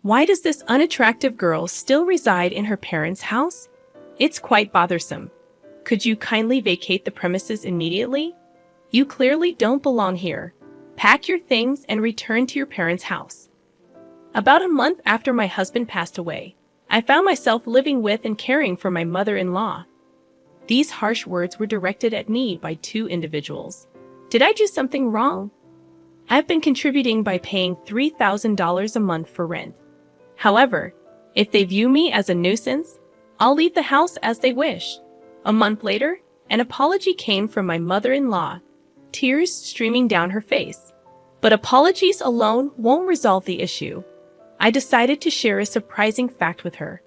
Why does this unattractive girl still reside in her parents' house? It's quite bothersome. Could you kindly vacate the premises immediately? You clearly don't belong here. Pack your things and return to your parents' house. About a month after my husband passed away, I found myself living with and caring for my mother-in-law. These harsh words were directed at me by two individuals. Did I do something wrong? I've been contributing by paying $3,000 a month for rent. However, if they view me as a nuisance, I'll leave the house as they wish. A month later, an apology came from my mother-in-law, tears streaming down her face. But apologies alone won't resolve the issue. I decided to share a surprising fact with her.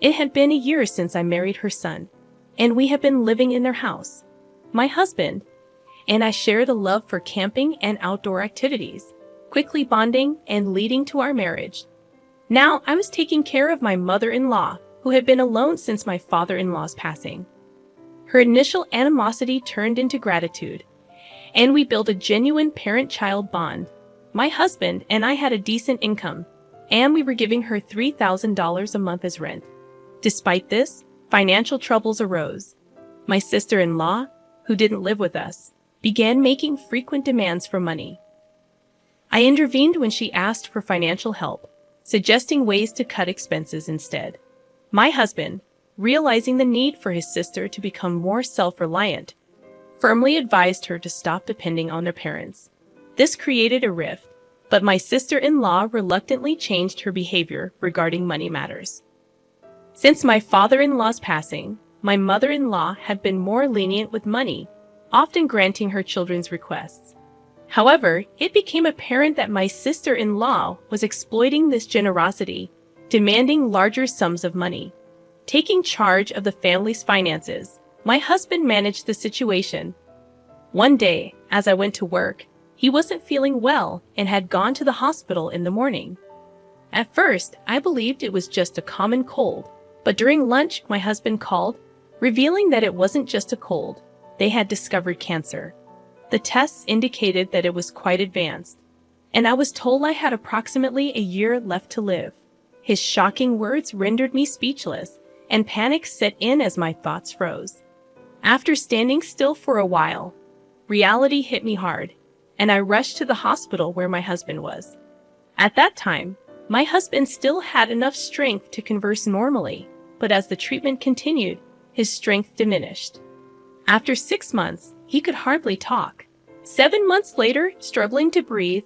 It had been a year since I married her son, and we have been living in their house. My husband and I shared a love for camping and outdoor activities, quickly bonding and leading to our marriage. Now I was taking care of my mother-in-law, who had been alone since my father-in-law's passing. Her initial animosity turned into gratitude, and we built a genuine parent-child bond. My husband and I had a decent income, and we were giving her $3,000 a month as rent. Despite this, financial troubles arose. My sister-in-law, who didn't live with us, began making frequent demands for money. I intervened when she asked for financial help, suggesting ways to cut expenses instead. My husband, realizing the need for his sister to become more self-reliant, firmly advised her to stop depending on their parents. This created a rift, but my sister-in-law reluctantly changed her behavior regarding money matters. Since my father-in-law's passing, my mother-in-law had been more lenient with money, often granting her children's requests. However, it became apparent that my sister-in-law was exploiting this generosity, demanding larger sums of money. Taking charge of the family's finances, my husband managed the situation. One day, as I went to work, he wasn't feeling well and had gone to the hospital in the morning. At first, I believed it was just a common cold, but during lunch, my husband called, revealing that it wasn't just a cold. They had discovered cancer. The tests indicated that it was quite advanced, and I was told I had approximately a year left to live. His shocking words rendered me speechless, and panic set in as my thoughts froze. After standing still for a while, reality hit me hard, and I rushed to the hospital where my husband was. At that time, my husband still had enough strength to converse normally, but as the treatment continued, his strength diminished. After 6 months, he could hardly talk. 7 months later, struggling to breathe,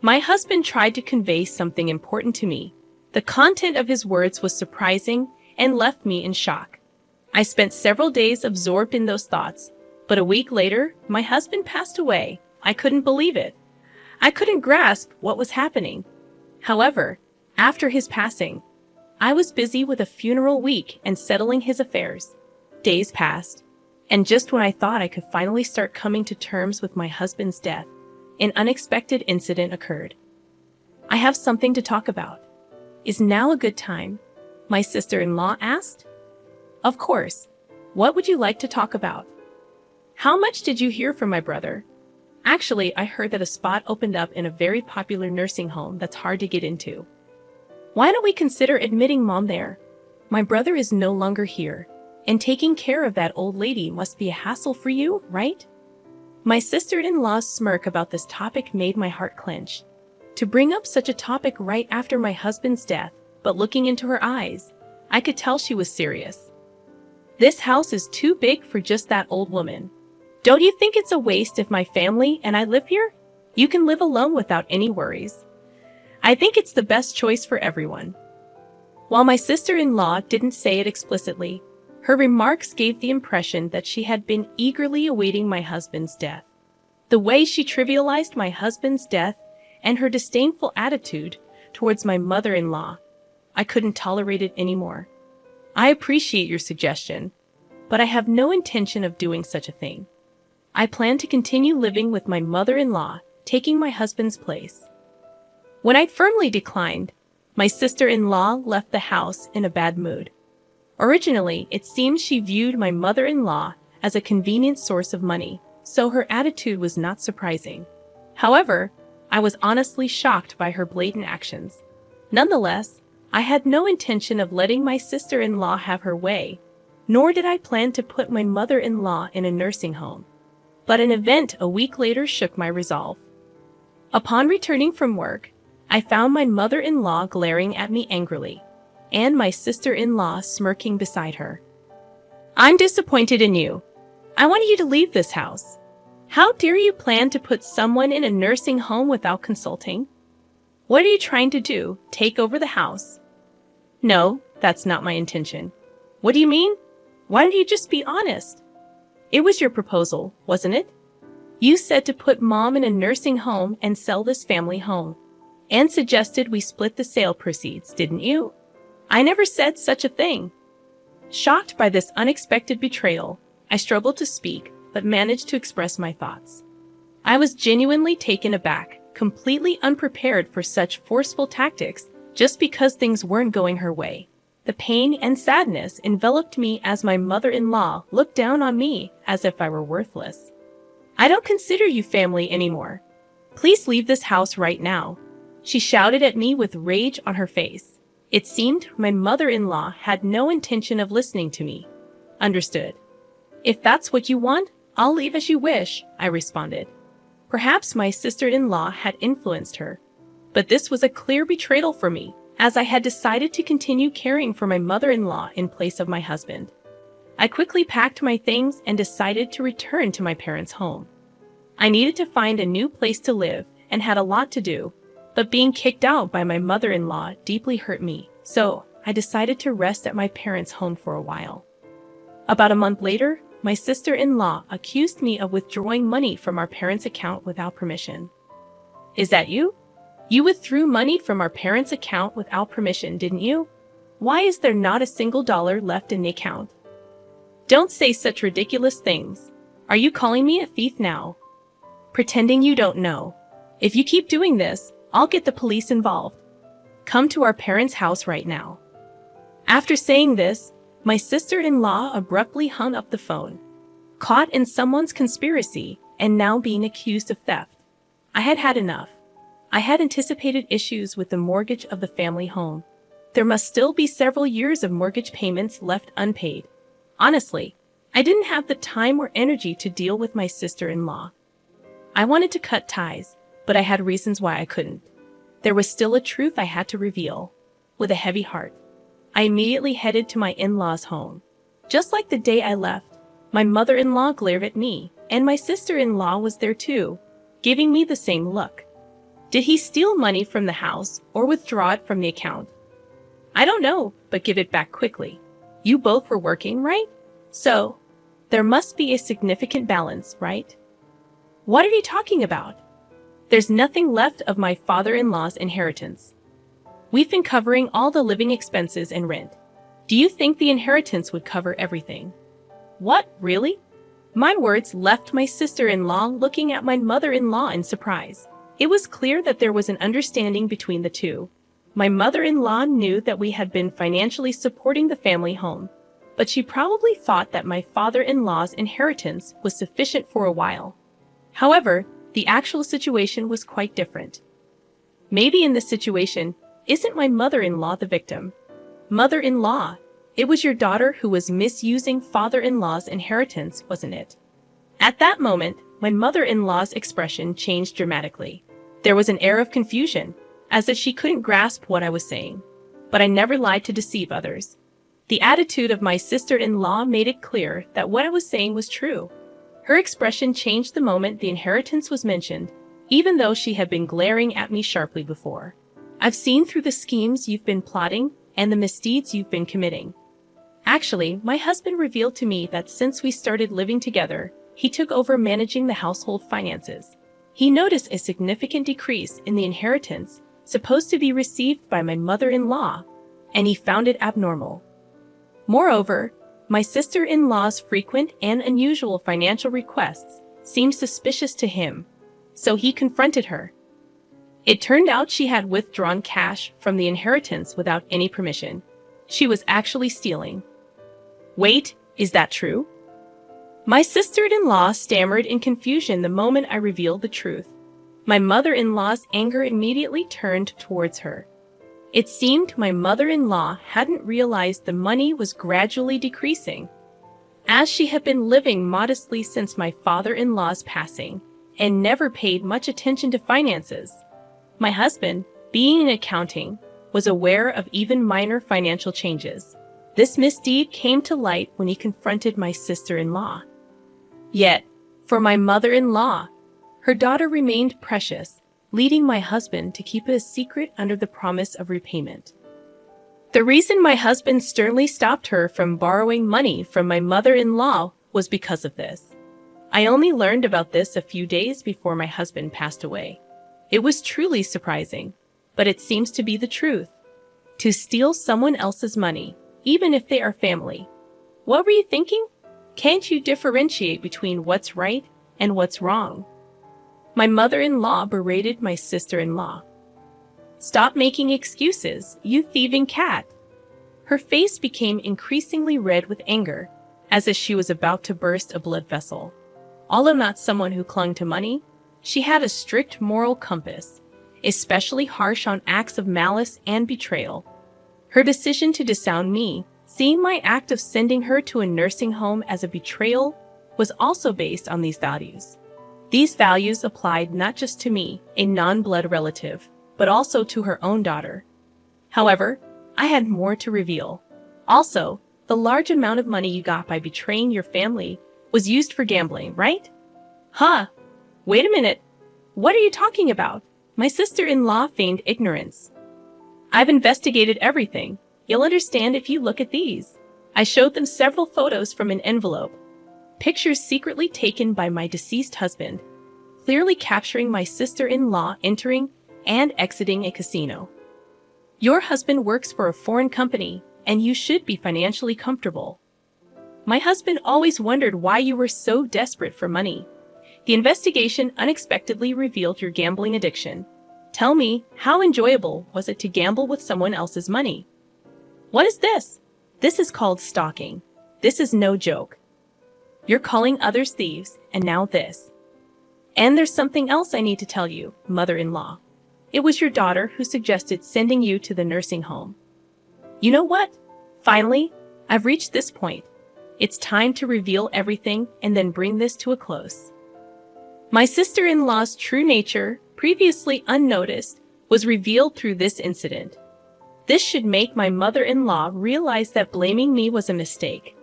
my husband tried to convey something important to me. The content of his words was surprising and left me in shock. I spent several days absorbed in those thoughts, but a week later, my husband passed away. I couldn't believe it. I couldn't grasp what was happening. However, after his passing, I was busy with a funeral week and settling his affairs. Days passed, and just when I thought I could finally start coming to terms with my husband's death, an unexpected incident occurred. I have something to talk about. Is now a good time? My sister-in-law asked. Of course. What would you like to talk about? How much did you hear from my brother? Actually, I heard that a spot opened up in a very popular nursing home that's hard to get into. Why don't we consider admitting Mom there? My brother is no longer here, and taking care of that old lady must be a hassle for you, right? My sister-in-law's smirk about this topic made my heart clench. To bring up such a topic right after my husband's death, but looking into her eyes, I could tell she was serious. This house is too big for just that old woman. Don't you think it's a waste if my family and I live here? You can live alone without any worries. I think it's the best choice for everyone. While my sister-in-law didn't say it explicitly, her remarks gave the impression that she had been eagerly awaiting my husband's death. The way she trivialized my husband's death and her disdainful attitude towards my mother-in-law, I couldn't tolerate it anymore. I appreciate your suggestion, but I have no intention of doing such a thing. I plan to continue living with my mother-in-law, taking my husband's place. When I firmly declined, my sister-in-law left the house in a bad mood. Originally, it seemed she viewed my mother-in-law as a convenient source of money, so her attitude was not surprising. However, I was honestly shocked by her blatant actions. Nonetheless, I had no intention of letting my sister-in-law have her way, nor did I plan to put my mother-in-law in a nursing home. But an event a week later shook my resolve. Upon returning from work, I found my mother-in-law glaring at me angrily, and my sister-in-law smirking beside her. "I'm disappointed in you. I want you to leave this house. How dare you plan to put someone in a nursing home without consulting? What are you trying to do, take over the house?" "No, that's not my intention." "What do you mean? Why don't you just be honest? It was your proposal, wasn't it? You said to put Mom in a nursing home and sell this family home, and suggested we split the sale proceeds, didn't you?" "I never said such a thing." Shocked by this unexpected betrayal, I struggled to speak, but managed to express my thoughts. I was genuinely taken aback, completely unprepared for such forceful tactics just because things weren't going her way. The pain and sadness enveloped me as my mother-in-law looked down on me as if I were worthless. "I don't consider you family anymore. Please leave this house right now," she shouted at me with rage on her face. It seemed my mother-in-law had no intention of listening to me. "Understood. If that's what you want, I'll leave as you wish," I responded. Perhaps my sister-in-law had influenced her, but this was a clear betrayal for me, as I had decided to continue caring for my mother-in-law in place of my husband. I quickly packed my things and decided to return to my parents' home. I needed to find a new place to live and had a lot to do, but being kicked out by my mother-in-law deeply hurt me, so I decided to rest at my parents' home for a while. About a month later, my sister-in-law accused me of withdrawing money from our parents' account without permission. "Is that you? You withdrew money from our parents' account without permission, didn't you? Why is there not a single dollar left in the account? Don't say such ridiculous things. Are you calling me a thief now? Pretending you don't know. If you keep doing this, I'll get the police involved. Come to our parents' house right now." After saying this, my sister-in-law abruptly hung up the phone. Caught in someone's conspiracy and now being accused of theft, I had had enough. I had anticipated issues with the mortgage of the family home. There must still be several years of mortgage payments left unpaid. Honestly, I didn't have the time or energy to deal with my sister-in-law. I wanted to cut ties, but I had reasons why I couldn't. There was still a truth I had to reveal. With a heavy heart, I immediately headed to my in-laws' home. Just like the day I left, my mother-in-law glared at me, and my sister-in-law was there too, giving me the same look. Did he steal money from the house or withdraw it from the account? I don't know, but give it back quickly. You both were working, right? So, there must be a significant balance, right? What are you talking about? There's nothing left of my father-in-law's inheritance. We've been covering all the living expenses and rent. Do you think the inheritance would cover everything? What, really? My words left my sister-in-law looking at my mother-in-law in surprise. It was clear that there was an understanding between the two. My mother-in-law knew that we had been financially supporting the family home, but she probably thought that my father-in-law's inheritance was sufficient for a while. However, the actual situation was quite different. Maybe in this situation, isn't my mother-in-law the victim? Mother-in-law, it was your daughter who was misusing father-in-law's inheritance, wasn't it? At that moment, my mother-in-law's expression changed dramatically. There was an air of confusion, as if she couldn't grasp what I was saying. But I never lied to deceive others. The attitude of my sister-in-law made it clear that what I was saying was true. Her expression changed the moment the inheritance was mentioned, even though she had been glaring at me sharply before. "I've seen through the schemes you've been plotting and the misdeeds you've been committing. Actually, my husband revealed to me that since we started living together, he took over managing the household finances. He noticed a significant decrease in the inheritance supposed to be received by my mother-in-law, and he found it abnormal. Moreover, my sister-in-law's frequent and unusual financial requests seemed suspicious to him, so he confronted her. It turned out she had withdrawn cash from the inheritance without any permission. She was actually stealing." "Wait, is that true?" My sister-in-law stammered in confusion the moment I revealed the truth. My mother-in-law's anger immediately turned towards her. It seemed my mother-in-law hadn't realized the money was gradually decreasing, as she had been living modestly since my father-in-law's passing and never paid much attention to finances. My husband, being in accounting, was aware of even minor financial changes. This misdeed came to light when he confronted my sister-in-law. Yet, for my mother-in-law, her daughter remained precious, leading my husband to keep it a secret under the promise of repayment. The reason my husband sternly stopped her from borrowing money from my mother-in-law was because of this. I only learned about this a few days before my husband passed away. It was truly surprising, but it seems to be the truth. To steal someone else's money, even if they are family. What were you thinking? Can't you differentiate between what's right and what's wrong? My mother-in-law berated my sister-in-law. Stop making excuses, you thieving cat. Her face became increasingly red with anger, as if she was about to burst a blood vessel. Although not someone who clung to money, she had a strict moral compass, especially harsh on acts of malice and betrayal. Her decision to disown me, seeing my act of sending her to a nursing home as a betrayal, was also based on these values. These values applied not just to me, a non-blood relative, but also to her own daughter. However, I had more to reveal. Also, the large amount of money you got by betraying your family was used for gambling, right? Huh? Wait a minute. What are you talking about? My sister-in-law feigned ignorance. I've investigated everything. You'll understand if you look at these. I showed them several photos from an envelope. Pictures secretly taken by my deceased husband, clearly capturing my sister-in-law entering and exiting a casino. Your husband works for a foreign company, and you should be financially comfortable. My husband always wondered why you were so desperate for money. The investigation unexpectedly revealed your gambling addiction. Tell me, how enjoyable was it to gamble with someone else's money? What is this? This is called stalking. This is no joke. You're calling others thieves, and now this. And there's something else I need to tell you, mother-in-law. It was your daughter who suggested sending you to the nursing home. You know what? Finally, I've reached this point. It's time to reveal everything and then bring this to a close. My sister-in-law's true nature, previously unnoticed, was revealed through this incident. This should make my mother-in-law realize that blaming me was a mistake.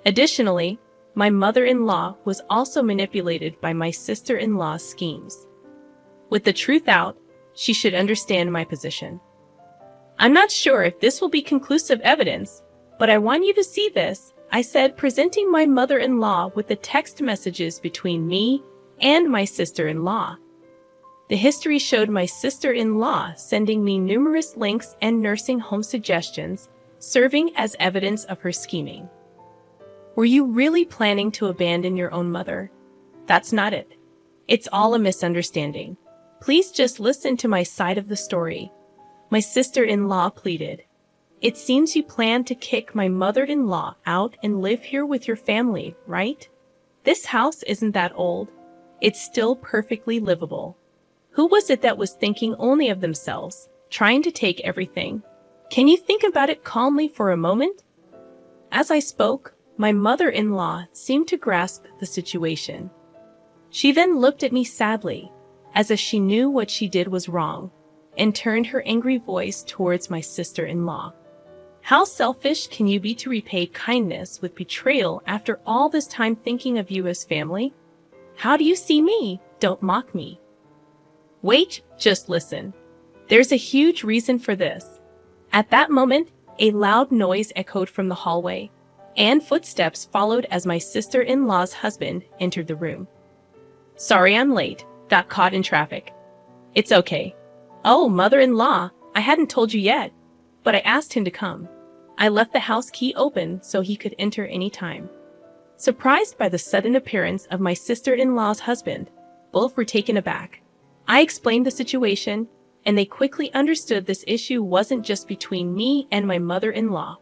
Additionally, my mother-in-law was also manipulated by my sister-in-law's schemes. With the truth out, she should understand my position. I'm not sure if this will be conclusive evidence, but I want you to see this, I said, presenting my mother-in-law with the text messages between me and my sister-in-law. The history showed my sister-in-law sending me numerous links and nursing home suggestions, serving as evidence of her scheming. Were you really planning to abandon your own mother? That's not it. It's all a misunderstanding. Please just listen to my side of the story. My sister-in-law pleaded. It seems you plan to kick my mother-in-law out and live here with your family, right? This house isn't that old. It's still perfectly livable. Who was it that was thinking only of themselves, trying to take everything? Can you think about it calmly for a moment? As I spoke, my mother-in-law seemed to grasp the situation. She then looked at me sadly, as if she knew what she did was wrong, and turned her angry voice towards my sister-in-law. How selfish can you be to repay kindness with betrayal after all this time thinking of you as family? How do you see me? Don't mock me. Wait, just listen. There's a huge reason for this. At that moment, a loud noise echoed from the hallway, and footsteps followed as my sister-in-law's husband entered the room. Sorry I'm late. Got caught in traffic. It's okay. Oh, mother-in-law, I hadn't told you yet, but I asked him to come. I left the house key open so he could enter any time. Surprised by the sudden appearance of my sister-in-law's husband, both were taken aback. I explained the situation, and they quickly understood this issue wasn't just between me and my mother-in-law.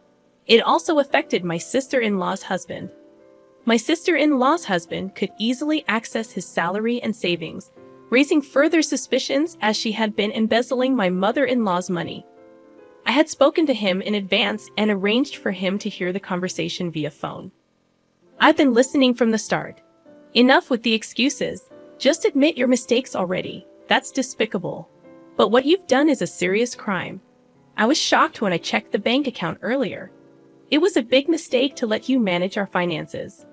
It also affected my sister-in-law's husband. My sister-in-law's husband could easily access his salary and savings, raising further suspicions as she had been embezzling my mother-in-law's money. I had spoken to him in advance and arranged for him to hear the conversation via phone. I've been listening from the start. Enough with the excuses. Just admit your mistakes already. That's despicable. But what you've done is a serious crime. I was shocked when I checked the bank account earlier. It was a big mistake to let you manage our finances.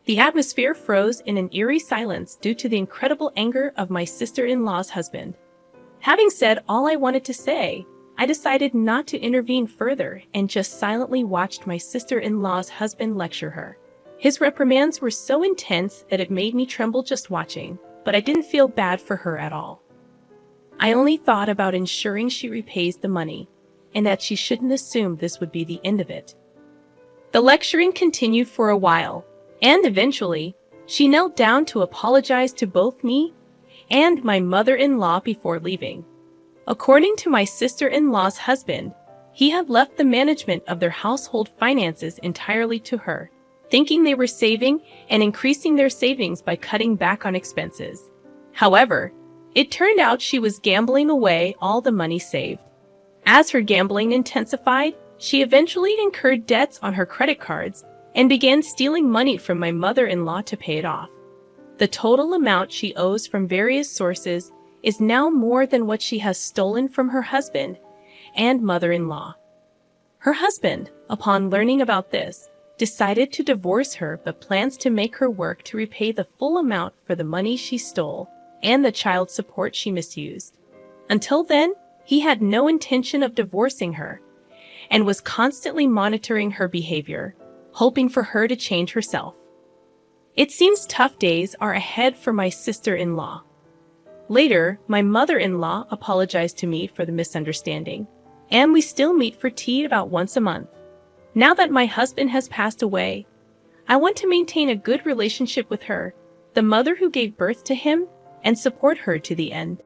The atmosphere froze in an eerie silence due to the incredible anger of my sister-in-law's husband. Having said all I wanted to say, I decided not to intervene further and just silently watched my sister-in-law's husband lecture her. His reprimands were so intense that it made me tremble just watching, but I didn't feel bad for her at all. I only thought about ensuring she repays the money, and that she shouldn't assume this would be the end of it. The lecturing continued for a while, and eventually, she knelt down to apologize to both me and my mother-in-law before leaving. According to my sister-in-law's husband, he had left the management of their household finances entirely to her, thinking they were saving and increasing their savings by cutting back on expenses. However, it turned out she was gambling away all the money saved. As her gambling intensified, she eventually incurred debts on her credit cards and began stealing money from my mother-in-law to pay it off. The total amount she owes from various sources is now more than what she has stolen from her husband and mother-in-law. Her husband, upon learning about this, decided to divorce her but plans to make her work to repay the full amount for the money she stole and the child support she misused. Until then, he had no intention of divorcing her and was constantly monitoring her behavior, hoping for her to change herself. It seems tough days are ahead for my sister-in-law. Later, my mother-in-law apologized to me for the misunderstanding, and we still meet for tea about once a month. Now that my husband has passed away, I want to maintain a good relationship with her, the mother who gave birth to him, and support her to the end.